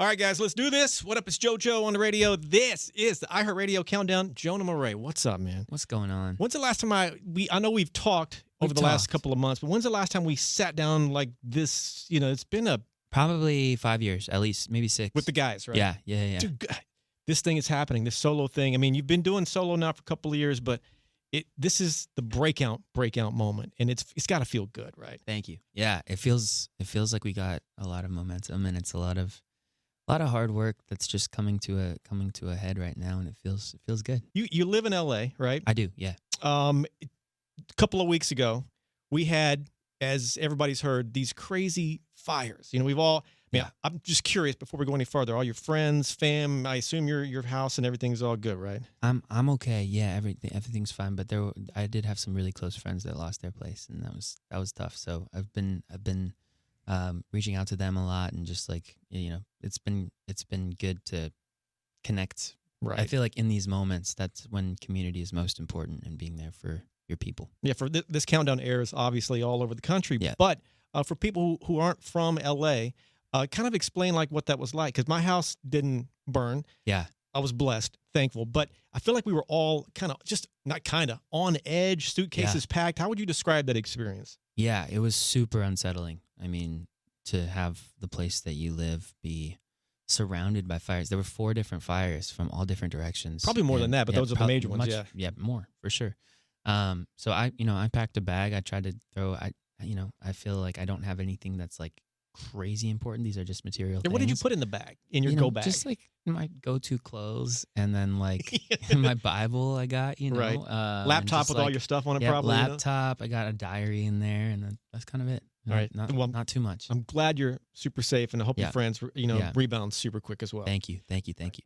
All right, guys, let's do this. What up? It's JoJo on the radio. This is the iHeartRadio Countdown. Jonah Marais, what's up, man? What's going on? When's the last time I know we've talked over the last couple of months, but when's the last time we sat down like this? You know, it's been Probably 5 years, at least, maybe 6. with the guys, right? Yeah. Dude, this thing is happening, this solo thing. I mean, you've been doing solo now for a couple of years, but this is the breakout moment, and it's got to feel good, right? Thank you. Yeah, it feels like we got a lot of momentum, and it's a lot of hard work that's just coming to a head right now, and it feels good. You live in LA, right? I do, yeah. A couple of weeks ago, we had, as everybody's heard, these crazy fires. You know, we've all. Yeah. I'm just curious before we go any further. All your friends, fam, I assume your house and everything's all good, right? I'm okay. Yeah, everything's fine. But I did have some really close friends that lost their place, and that was tough. So I've been reaching out to them a lot, and just like, you know, it's been good to connect. Right. I feel like in these moments, that's when community is most important, and being there for your people. Yeah. For this countdown airs obviously all over the country, yeah. But for people who aren't from LA. Kind of explain like what that was like, because my house didn't burn. Yeah. I was blessed, thankful, but I feel like we were all on edge, suitcases packed. How would you describe that experience? Yeah, it was super unsettling. I mean, to have the place that you live be surrounded by fires. There were 4 different fires from all different directions. Probably more than that, but those are the major ones. Yeah, more for sure. So I packed a bag. I tried to throw. I feel like I don't have anything that's like crazy important. These are just material things. What did you put in the bag, in your go bag? Just like my go-to clothes, and then like my Bible I got, right. Laptop with all your stuff on it, probably. Laptop. I got a diary in there, and that's kind of it. All right. Not too much. I'm glad you're super safe, and I hope your friends, rebound super quick as well. Thank you.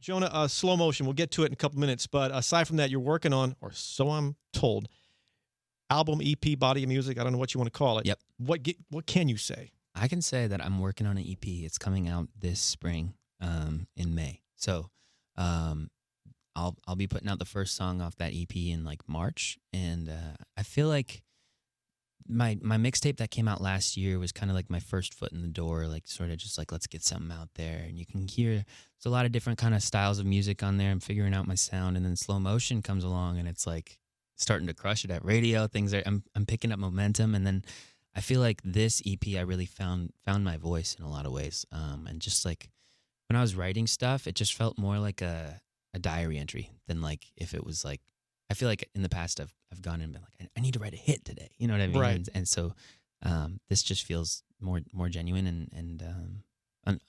Jonah, slow motion. We'll get to it in a couple minutes, but aside from that, you're working on, or so I'm told, album, EP, body of music. I don't know what you want to call it. Yep. What can you say? I can say that I'm working on an EP. It's coming out this spring, in May. So, I'll be putting out the first song off that EP in like March, and I feel like my mixtape that came out last year was kind of like my first foot in the door, like sort of just like, let's get something out there. And you can hear there's a lot of different kind of styles of music on there. I'm figuring out my sound, and then Slow Motion comes along, and it's like starting to crush it at radio. I'm picking up momentum, and then I feel like this EP, I really found my voice in a lot of ways. And just like when I was writing stuff, it just felt more like a diary entry than like if it was like, I feel like in the past I've gone and been like, I need to write a hit today. You know what I mean? Right. And so this just feels more genuine and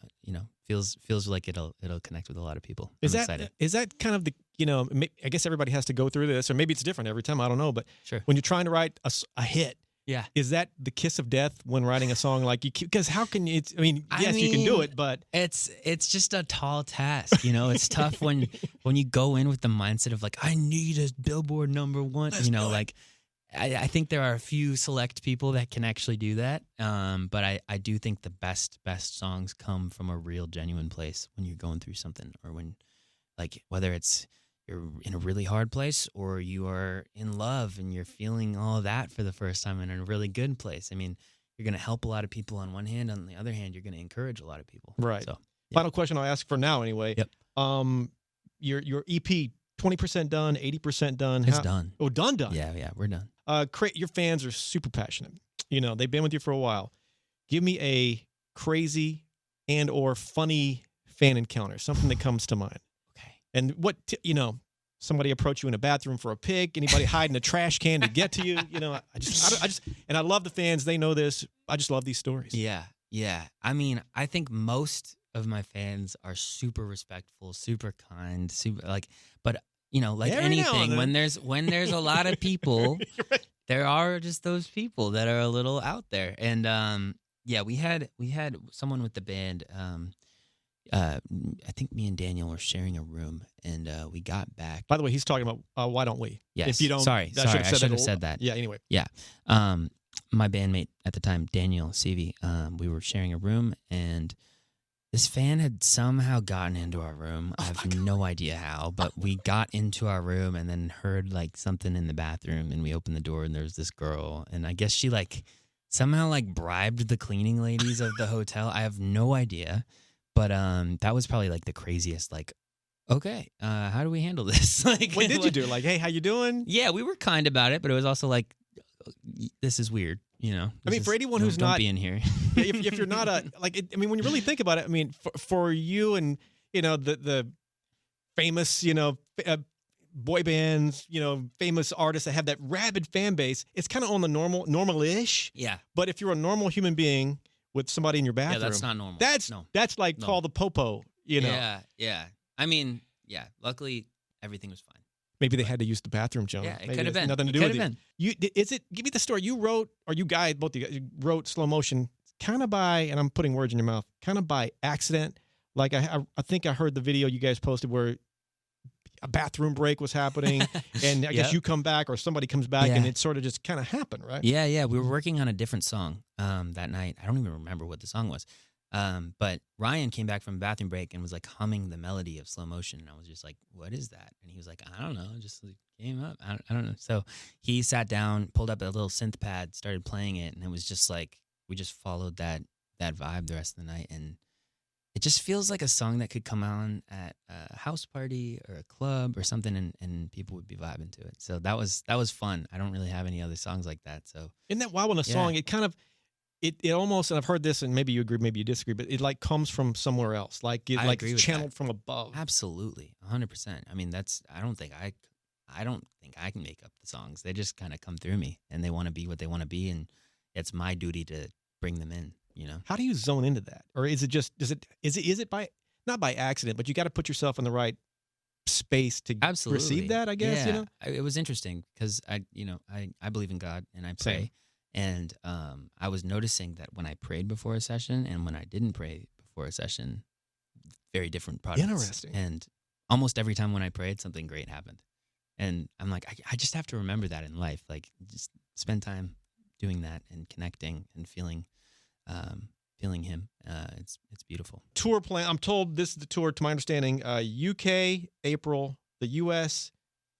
feels like it'll connect with a lot of people. Is that kind of the, I guess everybody has to go through this, or maybe it's different every time. I don't know. But sure. When you're trying to write a hit, yeah. Is that the kiss of death when writing a song like you? Because how can you? You can do it, but it's just a tall task. It's tough when you go in with the mindset of like, I need a Billboard #1. Like I think there are a few select people that can actually do that. But I do think the best songs come from a real genuine place when you're going through something, or when, like, whether it's you're in a really hard place or you are in love and you're feeling all of that for the first time in a really good place. I mean, you're going to help a lot of people on one hand. On the other hand, you're going to encourage a lot of people. Right. So, Final question I'll ask for now anyway. Yep. Your EP, 20% done, 80% done? It's done. Oh, done? Yeah, we're done. Your fans are super passionate. They've been with you for a while. Give me a crazy and or funny fan encounter, something that comes to mind. And what, somebody approach you in a bathroom for a pic, anybody hide in a trash can to get to you, I just, and I love the fans. They know this. I just love these stories. Yeah. I mean, I think most of my fans are super respectful, super kind, but like every anything, when there's a lot of people, right. There are just those people that are a little out there. And, we had someone with the band, I think me and Daniel were sharing a room, and we got back. By the way, he's talking about Why Don't We? Yes. If you don't, sorry, I should have said that. Yeah. Anyway. Yeah. My bandmate at the time, Daniel Seavey, we were sharing a room, and this fan had somehow gotten into our room. I have no idea how, but we got into our room and then heard like something in the bathroom, and we opened the door, and there was this girl, and I guess she like somehow like bribed the cleaning ladies of the hotel. I have no idea. But that was probably like the craziest. Like, okay, how do we handle this? Like, What did you do? Like, hey, how you doing? Yeah, we were kind about it, but it was also like, this is weird, you know. I mean, for anyone who's don't not be in here, if you're not I mean, when you really think about it, I mean, for you and the famous boy bands, famous artists that have that rabid fan base, it's kind of on the normal-ish. Yeah. But if you're a normal human being with somebody in your bathroom, yeah, that's not normal. That's like called the popo, Yeah, yeah. I mean, yeah. Luckily, everything was fine. Maybe they had to use the bathroom, Jonah. Yeah, it Maybe could have been. Nothing to do with it. Give me the story. You wrote, or you guys, both of you wrote Slow Motion kind of by, and I'm putting words in your mouth, kind of by accident. Like I think I heard the video you guys posted where a bathroom break was happening, and I guess you come back or somebody comes back, and it sort of just kind of happened, right? Yeah. We were working on a different song that night. I don't even remember what the song was. But Ryan came back from a bathroom break and was like humming the melody of Slow Motion. And I was just like, what is that? And he was like, I don't know. Just like came up. I don't know. So he sat down, pulled up a little synth pad, started playing it. And it was just like, we just followed that vibe the rest of the night. And it just feels like a song that could come on at a house party or a club or something, and people would be vibing to it. So that was fun. I don't really have any other songs like that. So isn't that wild when a song, it kind of, it almost, and I've heard this, and maybe you agree, maybe you disagree, but it like comes from somewhere else, like it's channeled from above. Absolutely, 100%. I mean, I don't think I can make up the songs. They just kind of come through me, and they want to be what they want to be, and it's my duty to bring them in. How do you zone into that, or is it by not by accident, but you got to put yourself in the right space to receive that? I guess It was interesting because I believe in God and I pray. Same. And I was noticing that when I prayed before a session and when I didn't pray before a session, very different products. Interesting. And almost every time when I prayed, something great happened. And I'm like, I just have to remember that in life. Like, just spend time doing that and connecting and feeling Him. It's beautiful. Tour plan. I'm told this is the tour, to my understanding. UK, April, the US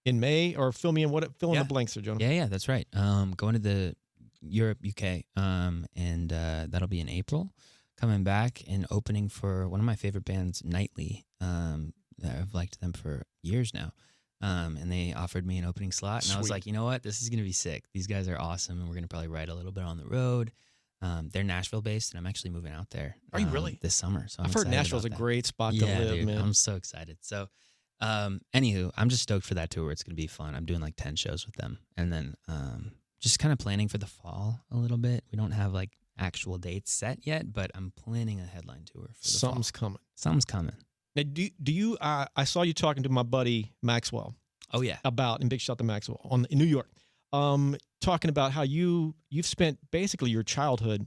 in May, or fill in the blanks there, Jonah. Yeah, that's right. Going to the Europe, UK, and that'll be in April. Coming back and opening for one of my favorite bands, Nightly. I've liked them for years now, and they offered me an opening slot, and I was like, you know what, this is gonna be sick. These guys are awesome, and we're gonna probably write a little bit on the road. They're Nashville based, and I'm actually moving out there. Are you really? This summer? So I've heard Nashville's a great spot to live, dude, man. I'm so excited. So, anywho, I'm just stoked for that tour. It's gonna be fun. I'm doing like 10 shows with them, and then just kind of planning for the fall a little bit. We don't have like actual dates set yet, but I'm planning a headline tour for the Something's fall. coming. Something's coming. Now, do you? I saw you talking to my buddy Maxwell. Oh yeah. And big shout to Maxwell in New York. Talking about how you've spent basically your childhood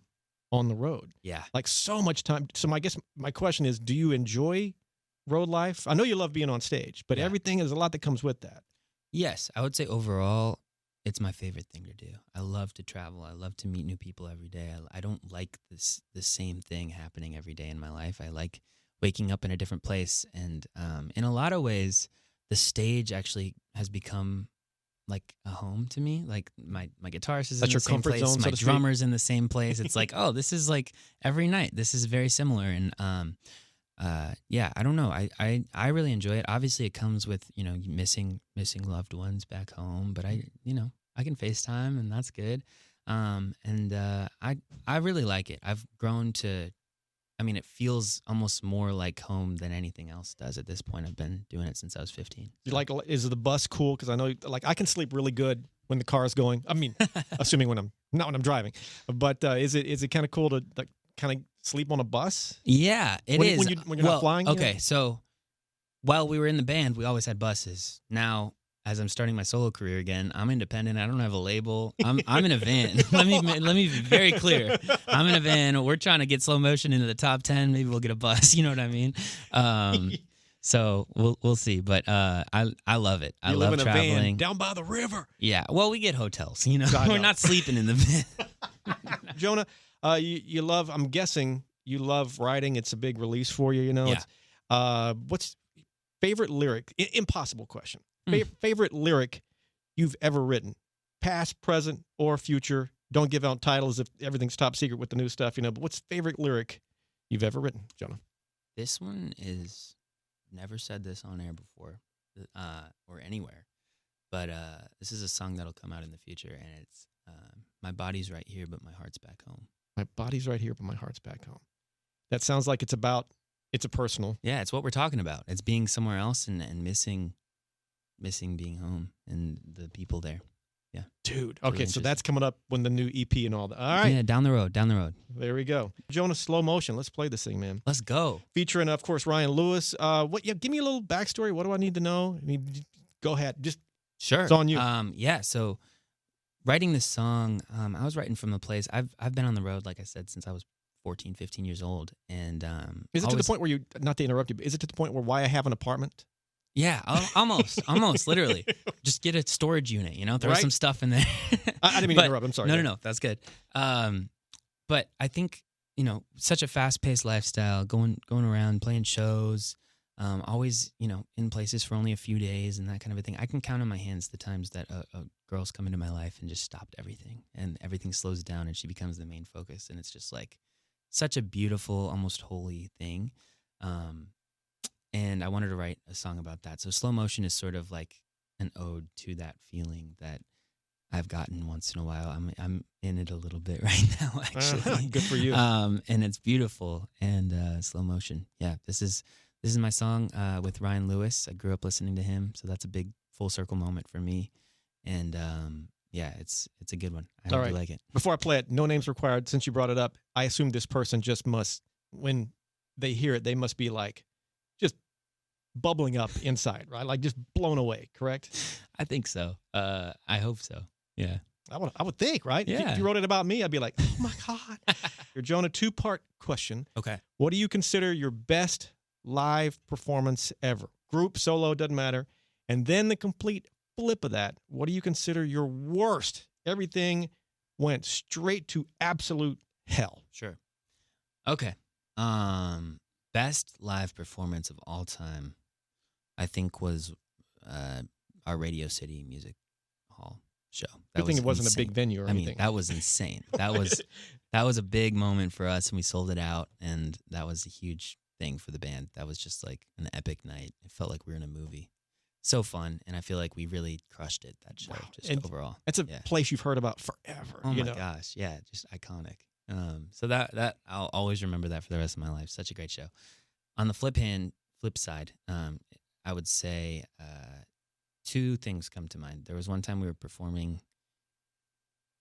on the road. Yeah. Like so much time. So I guess my question is, do you enjoy road life? I know you love being on stage, but everything is a lot that comes with that. Yes, I would say overall, it's my favorite thing to do. I love to travel. I love to meet new people every day. I don't like the same thing happening every day in my life. I like waking up in a different place. And in a lot of ways, the stage actually has become like a home to me. Like my guitarist is in the same place. My drummer's in the same place. It's like, oh, this is like every night. This is very similar. And I don't know. I really enjoy it. Obviously, it comes with missing loved ones back home, but I can FaceTime, and that's good. I really like it. I've grown to. I mean, it feels almost more like home than anything else does at this point. I've been doing it since I was 15. Is the bus cool? Because I know, I can sleep really good when the car is going. I mean, assuming not when I'm driving. But is it kind of cool to kind of sleep on a bus? Yeah, it is. When you're not flying? Okay, so while we were in the band, we always had buses. Now, as I'm starting my solo career again, I'm independent. I don't have a label. I'm in a van. let me be very clear. I'm in a van. We're trying to get Slow Motion into the top 10. Maybe we'll get a bus. You know what I mean? So we'll see. But I love it. I love traveling. Van down by the river. Yeah. Well, we get hotels. We're not sleeping in the van. Jonah, you love. I'm guessing you love writing. It's a big release for you. Yeah. What's favorite lyric? Impossible question. Favorite lyric you've ever written, past, present, or future? Don't give out titles if everything's top secret with the new stuff, but what's favorite lyric you've ever written, Jonah? This one is never said this on air before, or anywhere. But this is a song that'll come out in the future, and it's My Body's Right Here, but My Heart's Back Home. My body's right here, but my heart's back home. That sounds like it's a personal. Yeah, it's what we're talking about. It's being somewhere else and missing being home and the people there. Yeah. Dude. Really Okay, so that's coming up when the new EP and all that. All right. Yeah, down the road. There we go. Jonah, slow motion. Let's play this thing, man. Let's go. Featuring, of course, Ryan Lewis. Give me a little backstory. What do I need to know? I mean, go ahead. Just Sure. It's on you. Yeah, so writing this song, I was writing from a place. I've been on the road, like I said, since I was 14, 15 years old. And is it to the point where not to interrupt you, but is it to the point where why I have an apartment? Yeah, almost, literally. Just get a storage unit, throw some stuff in there. I didn't mean to interrupt. I'm sorry. No, that's good. But I think, such a fast-paced lifestyle, going around, playing shows, always, in places for only a few days and that kind of a thing. I can count on my hands the times that a girl's come into my life and just stopped everything, and everything slows down and she becomes the main focus. And it's just like such a beautiful, almost holy thing. And I wanted to write a song about that. So Slow Motion is sort of like an ode to that feeling that I've gotten once in a while. I'm in it a little bit right now, actually. Good for you. And it's beautiful. And Slow Motion. Yeah, this is my song with Ryan Lewis. I grew up listening to him, so that's a big full circle moment for me. And yeah, it's a good one. I hope you like it. Before I play it, no names required. Since you brought it up, I assume this person just must, when they hear it, they must be like just bubbling up inside, right? Like just blown away, correct? I think so. I hope so. Yeah. I would think, right? Yeah. If you wrote it about me, I'd be like, oh my God. Your Jonah, 2-part question. Okay. What do you consider your best live performance ever? Group, solo, doesn't matter. And then the complete flip of that. What do you consider your worst? Everything went straight to absolute hell. Sure. Okay. Best live performance of all time, I think, was our Radio City Music Hall show. Good thing it wasn't a big venue or anything. I mean, that was insane. That was a big moment for us, and we sold it out, and that was a huge thing for the band. That was just like an epic night. It felt like we were in a movie. So fun, and I feel like we really crushed it, that show, just overall. That's a place you've heard about forever. Oh my gosh, yeah, just iconic. So that I'll always remember that for the rest of my life. Such a great show. On the flip side, I would say two things come to mind. There was one time we were performing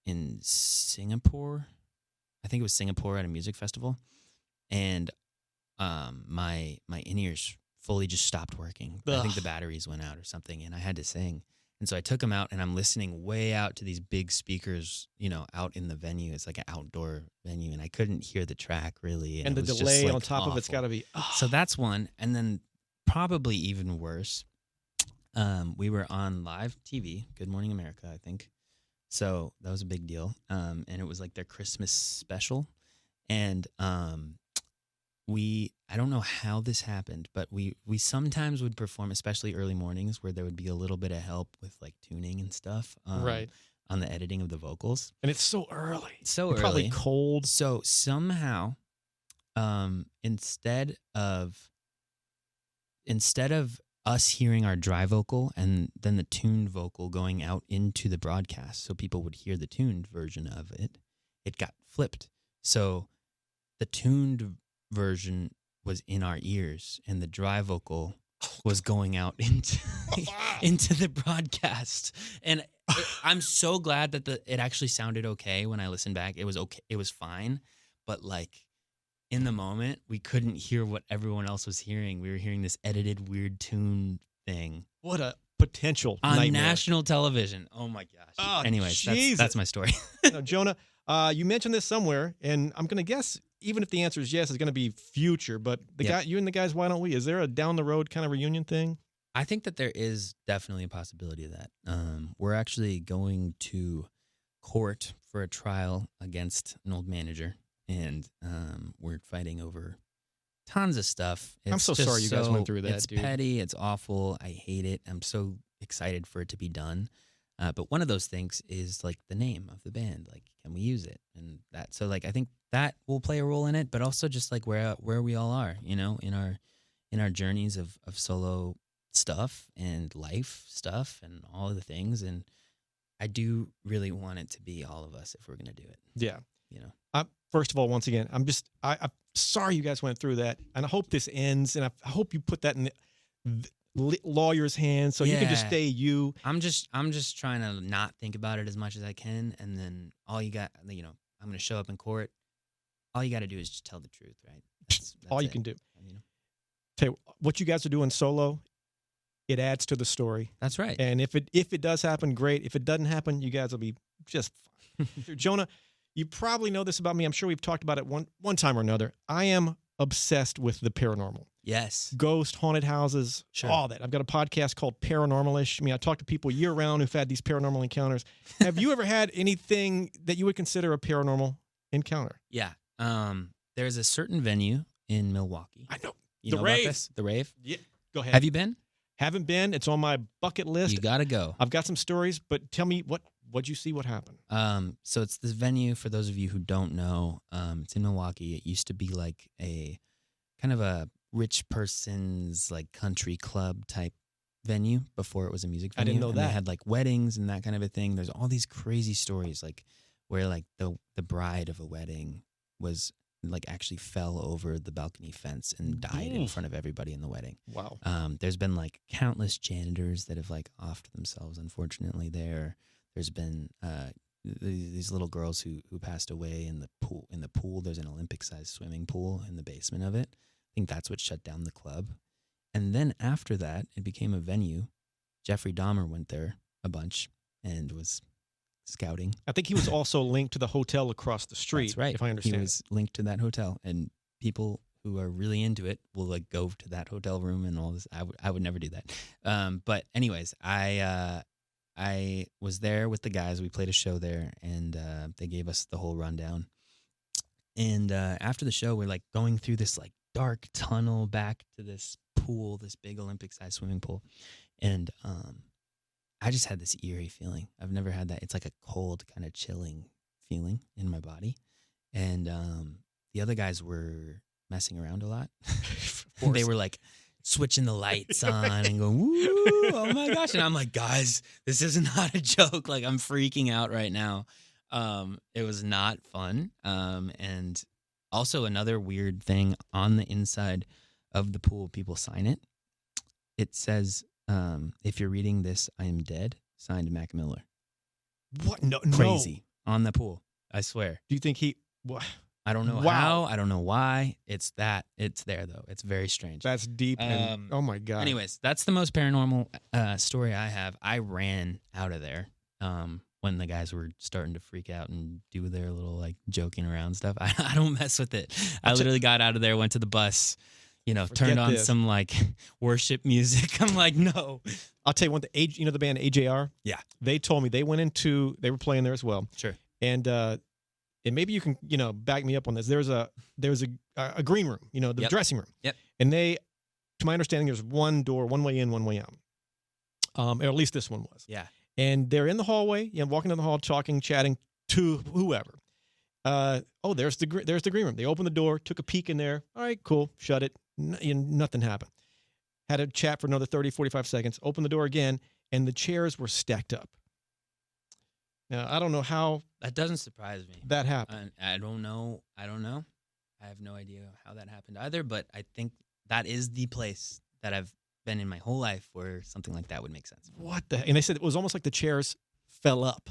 in Singapore. I think it was Singapore at a music festival, and my in-ears fully just stopped working. I think the batteries went out or something, and I had to sing. And so I took them out, and I'm listening way out to these big speakers, out in the venue. It's like an outdoor venue, and I couldn't hear the track really. And the delay on top of it's got to be. So that's one. And then probably even worse, we were on live TV, Good Morning America, I think. So that was a big deal. And it was like their Christmas special. And I don't know how this happened, but we sometimes would perform, especially early mornings, where there would be a little bit of help with like tuning and stuff, right, on the editing of the vocals. And it's so early, early, probably cold. So somehow, instead of us hearing our dry vocal and then the tuned vocal going out into the broadcast, so people would hear the tuned version of it, it got flipped. So the tuned version was in our ears, and the dry vocal was going out into the broadcast. And I'm so glad that it actually sounded okay when I listened back. It was okay. It was fine. But like in the moment, we couldn't hear what everyone else was hearing. We were hearing this edited weird tune thing. What a potential on nightmare. National television. Oh my gosh. Oh, anyways, that's my story. Now, Jonah, you mentioned this somewhere, and I'm going to guess, even if the answer is yes, it's going to be future. But you and the guys, why don't we? Is there a down the road kind of reunion thing? I think that there is definitely a possibility of that. We're actually going to court for a trial against an old manager, and we're fighting over tons of stuff. I'm so sorry you guys went through that, It's dude. petty. It's awful. I hate it. I'm so excited for it to be done. But one of those things is like the name of the band. Like, can we use it? And that, so like I think that will play a role in it, but also just like where we all are, you know, in our journeys of solo stuff and life stuff and all of the things. And I do really want it to be all of us if we're gonna do it. Yeah. You know. First of all, once again, I'm sorry you guys went through that, and I hope this ends, and I hope you put that in the lawyer's hands so you can just stay you. I'm just trying to not think about it as much as I can, and then all you got, you know, I'm going to show up in court. All you got to do is just tell the truth, right? That's all you can do. You know? Tell you, what you guys are doing solo, it adds to the story. That's right. And if it does happen, great. If it doesn't happen, you guys will be just fine. Jonah, you probably know this about me. I'm sure we've talked about it one time or another. I am obsessed with the paranormal. Yes. Ghost, haunted houses, all that. I've got a podcast called Paranormal-ish. I mean, I talk to people year-round who've had these paranormal encounters. Have you ever had anything that you would consider a paranormal encounter? Yeah. There's a certain venue in Milwaukee. I know. You know Rave. about this? The Rave? Yeah. Go ahead. Have you been? Haven't been. It's on my bucket list. You got to go. I've got some stories, but tell me what'd you see? What happened? So it's this venue, for those of you who don't know, it's in Milwaukee. It used to be like a kind of a rich person's like country club type venue before it was a music venue. I didn't know that. They had like weddings and that kind of a thing. There's all these crazy stories like where like the bride of a wedding was like actually fell over the balcony fence and died in front of everybody in the wedding. Wow. There's been like countless janitors that have like offed themselves, unfortunately, there. There's been these little girls who passed away in the pool. In the pool, there's an Olympic-sized swimming pool in the basement of it. I think that's what shut down the club. And then after that, it became a venue. Jeffrey Dahmer went there a bunch and was scouting. I think he was also linked to the hotel across the street. That's right. If I understand. He was linked to that hotel, and people who are really into it will like go to that hotel room and all this. I would never do that. But anyways, I was there with the guys. We played a show there, and they gave us the whole rundown. And after the show, we're like going through this like dark tunnel back to this pool, this big Olympic-sized swimming pool. And I just had this eerie feeling. I've never had that. It's like a cold, kind of chilling feeling in my body. And the other guys were messing around a lot. They were like switching the lights on and going, woo, oh my gosh. And I'm like, guys, this is not a joke. Like, I'm freaking out right now. It was not fun. And also another weird thing, on the inside of the pool, people sign it. It says, if you're reading this, I am dead, signed Mac Miller. What? No, Crazy. On the pool. I swear. Do you think he... What? I don't know how. I don't know why. It's there, though. It's very strange. That's deep. And, oh, my God. Anyways, that's the most paranormal story I have. I ran out of there when the guys were starting to freak out and do their little, like, joking around stuff. I don't mess with it. I literally got out of there, went to the bus, turned on some, like, worship music. I'm like, no. I'll tell you one, the band AJR? Yeah. They told me they were playing there as well. Sure. And maybe you can, back me up on this. There was a green room, the dressing room. Yep. And to my understanding, there's one door, one way in, one way out. Or at least this one was. Yeah. And they're in the hallway, walking in the hall, talking, chatting to whoever. There's the green room. They opened the door, took a peek in there. All right, cool. Shut it. Nothing happened. Had a chat for another 30, 45 seconds. Opened the door again, and the chairs were stacked up. Now, I don't know how... That doesn't surprise me. That happened. I don't know. I have no idea how that happened either, but I think that is the place that I've been in my whole life where something like that would make sense. What the... And they said it was almost like the chairs fell up.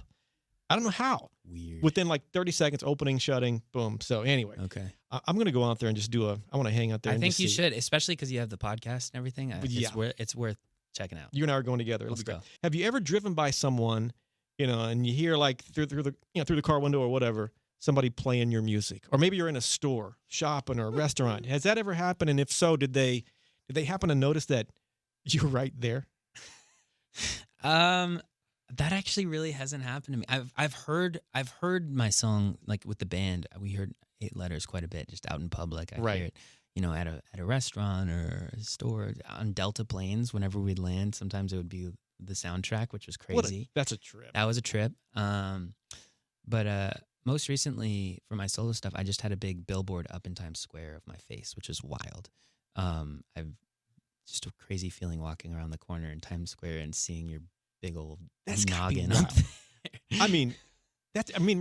I don't know how. Weird. Within like 30 seconds, opening, shutting, boom. So anyway. Okay. I'm going to go out there and just I want to hang out there. I think you should, especially because you have the podcast and everything. Yeah. It's worth checking out. You and I are going together. Let's go. Have you ever driven by someone... and you hear like through the car window or whatever, somebody playing your music, or maybe you're in a store, shopping, or a restaurant. Has that ever happened? And if so, did they happen to notice that you're right there? That actually really hasn't happened to me. I've heard my song, like with the band. We heard 8 Letters quite a bit, just out in public. I hear it, at a restaurant or a store, on Delta planes. Whenever we'd land, sometimes it would be the soundtrack, which was What crazy. that's a trip. That was a trip. But most recently for my solo stuff, I just had a big billboard up in Times Square of my face, which was wild. I've just a crazy feeling walking around the corner in Times Square and seeing your big old noggin up there. I mean,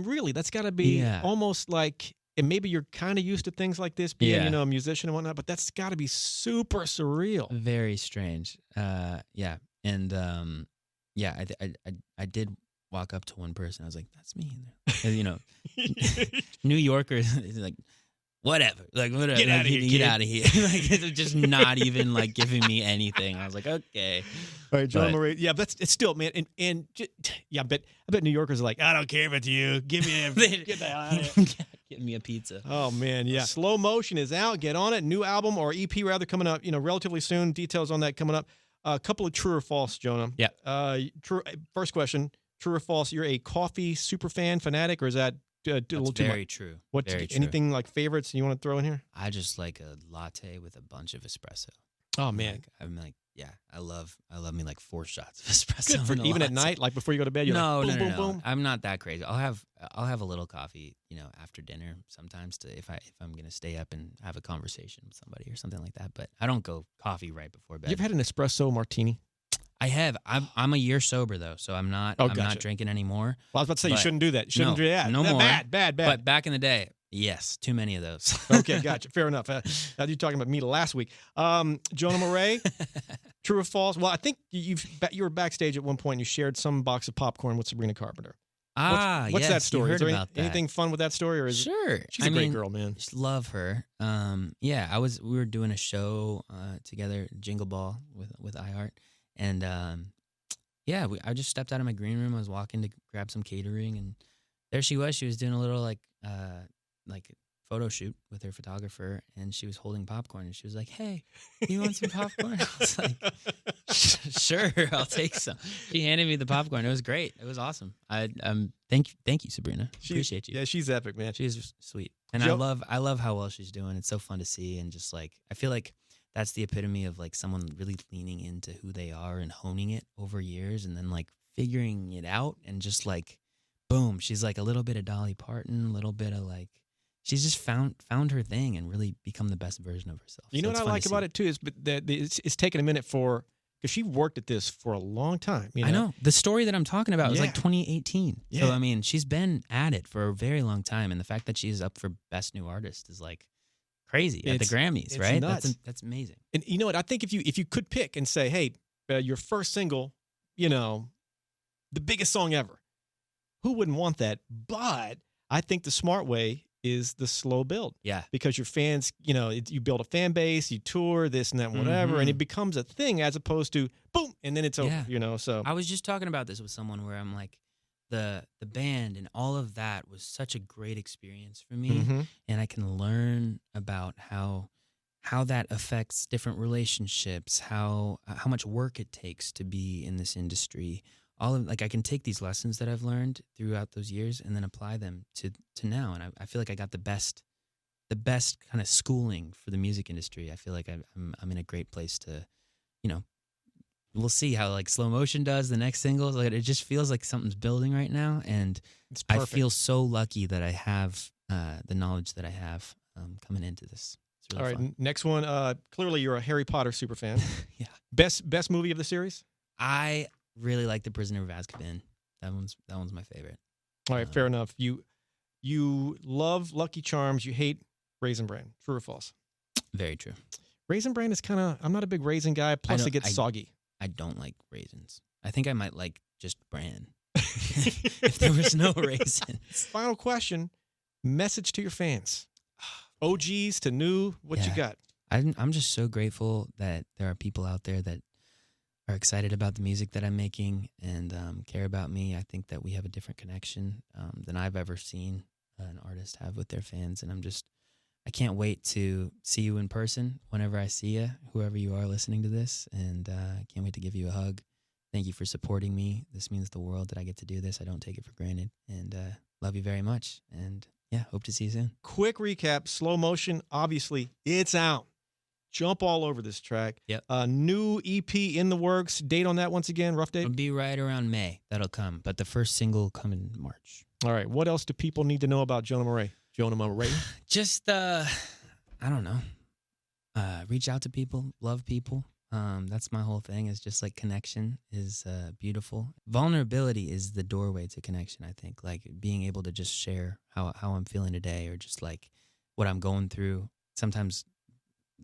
really, that's got to be almost like, and maybe you're kind of used to things like this, being a musician and whatnot, but that's got to be super surreal. Very strange. Yeah, and I did walk up to one person. I was like, "That's me." New Yorkers like, whatever, like whatever, get out of here, get out of here. Like they're just not even like giving me anything. I was like, okay, all right, Jonah Marais. Yeah, but it's still, man, and I bet New Yorkers are like, I don't care if it's you. Give me get the hell out of here. Give me a pizza. Oh man, yeah. Slow Motion is out. Get on it. New album or EP rather coming up. Relatively soon. Details on that coming up. A couple of true or false, Jonah. Yeah. True. First question: true or false? You're a coffee super fanatic, or is that a little too much? Very true. Anything like favorites you want to throw in here? I just like a latte with a bunch of espresso. Oh man, I'm like, yeah, I love me like 4 shots of espresso. Good for even at night, like before you go to bed. You're no, like, boom, no. boom. I'm not that crazy. I'll have a little coffee, after dinner sometimes if I'm gonna stay up and have a conversation with somebody or something like that. But I don't go coffee right before bed. You ever had an espresso martini? I have. I'm a year sober though, so I'm not. I'm not drinking anymore. Well, I was about to say you shouldn't do that. Shouldn't do that. No more. Bad. But back in the day, yes, too many of those. Okay, gotcha. Fair enough. You're talking about me last week. Jonah Marais, true or false? Well, I think you were backstage at one point. And you shared some box of popcorn with Sabrina Carpenter. What's that story? Is there anything fun with that story, or is sure? She's a great girl, man. Just love her. Yeah, we were doing a show together, Jingle Ball with iHeart, and I just stepped out of my green room. I was walking to grab some catering, and there she was. She was doing a little like photo shoot with her photographer, and she was holding popcorn, and she was like, "Hey, you want some popcorn?" I was like, "Sure, I'll take some." She handed me the popcorn. It was great. It was awesome. Thank you, Sabrina. Appreciate you. Yeah, she's epic, man. She's sweet, and I love how well she's doing. It's so fun to see, and just like I feel like that's the epitome of like someone really leaning into who they are and honing it over years, and then like figuring it out, and just like boom, she's like a little bit of Dolly Parton, a little bit of like. She's just found her thing and really become the best version of herself. You know what I like about it too is that it's taken a minute because she worked at this for a long time. I know. The story that I'm talking about was like 2018. Yeah. So I mean, she's been at it for a very long time, and the fact that she's up for Best New Artist is like crazy at the Grammys, right? Nuts. That's amazing. And you know what? I think if you could pick and say, hey, your first single, the biggest song ever, who wouldn't want that? But I think the smart way is the slow build. Yeah. Because your fans, you build a fan base, you tour, this and that, whatever, and it becomes a thing as opposed to boom, and then it's over, so. I was just talking about this with someone where I'm like, the band and all of that was such a great experience for me, and I can learn about how that affects different relationships, how much work it takes to be in this industry. I can take these lessons that I've learned throughout those years and then apply them to now. And I feel like I got the best kind of schooling for the music industry. I feel like I'm in a great place to, we'll see how like Slow Motion does the next single. Like it just feels like something's building right now. And I feel so lucky that I have the knowledge that I have coming into this. It's really fun. Next one. Clearly you're a Harry Potter super fan. Yeah. Best movie of the series? I really like The Prisoner of Azkaban. That one's my favorite. All right, fair enough. You love Lucky Charms. You hate Raisin Bran. True or false? Very true. Raisin Bran is I'm not a big raisin guy. Plus, it gets soggy. I don't like raisins. I think I might like just bran if there was no raisins. Final question. Message to your fans. OGs to new. What you got? I'm just so grateful that there are people out there that are excited about the music that I'm making and care about me. I think that we have a different connection than I've ever seen an artist have with their fans. And I can't wait to see you in person whenever I see you, whoever you are listening to this. And I can't wait to give you a hug. Thank you for supporting me. This means the world that I get to do this. I don't take it for granted. And love you very much. And hope to see you soon. Quick recap. Slow Motion, obviously, it's out. jump all over this track. Yep. New EP in the works. Date on that once again, rough date? It'll be right around May. That'll come. But the first single come in March. All right. What else do people need to know about Jonah Marais? Jonah Marais? Just, I don't know. Reach out to people, love people. That's my whole thing, is just like connection is beautiful. Vulnerability is the doorway to connection, I think. Like being able to just share how I'm feeling today, or just like what I'm going through. Sometimes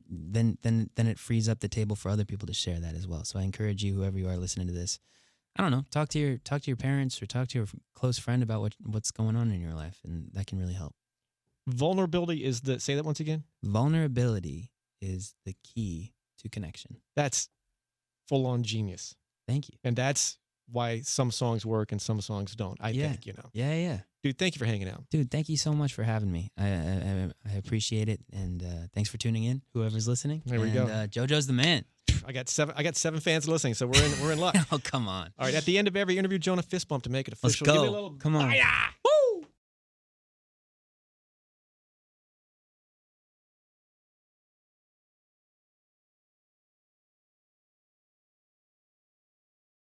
then it frees up the table for other people to share that as well. So I encourage you, whoever you are listening to this, I don't know, talk to your parents or talk to your close friend about what's going on in your life, and that can really help. Vulnerability is the, say that once again? Vulnerability is the key to connection. That's full on genius. Thank you. And that's why some songs work and some songs don't, I think, you know. Yeah. Dude, thank you for hanging out. Dude, thank you so much for having me. I appreciate it, and thanks for tuning in, whoever's listening. There we go. JoJo's the man. I got seven fans listening, so we're in luck. Oh, come on. All right, at the end of every interview, Jonah, fist bump to make it official. Let's go. Give me a little, Come on. Hi-ya!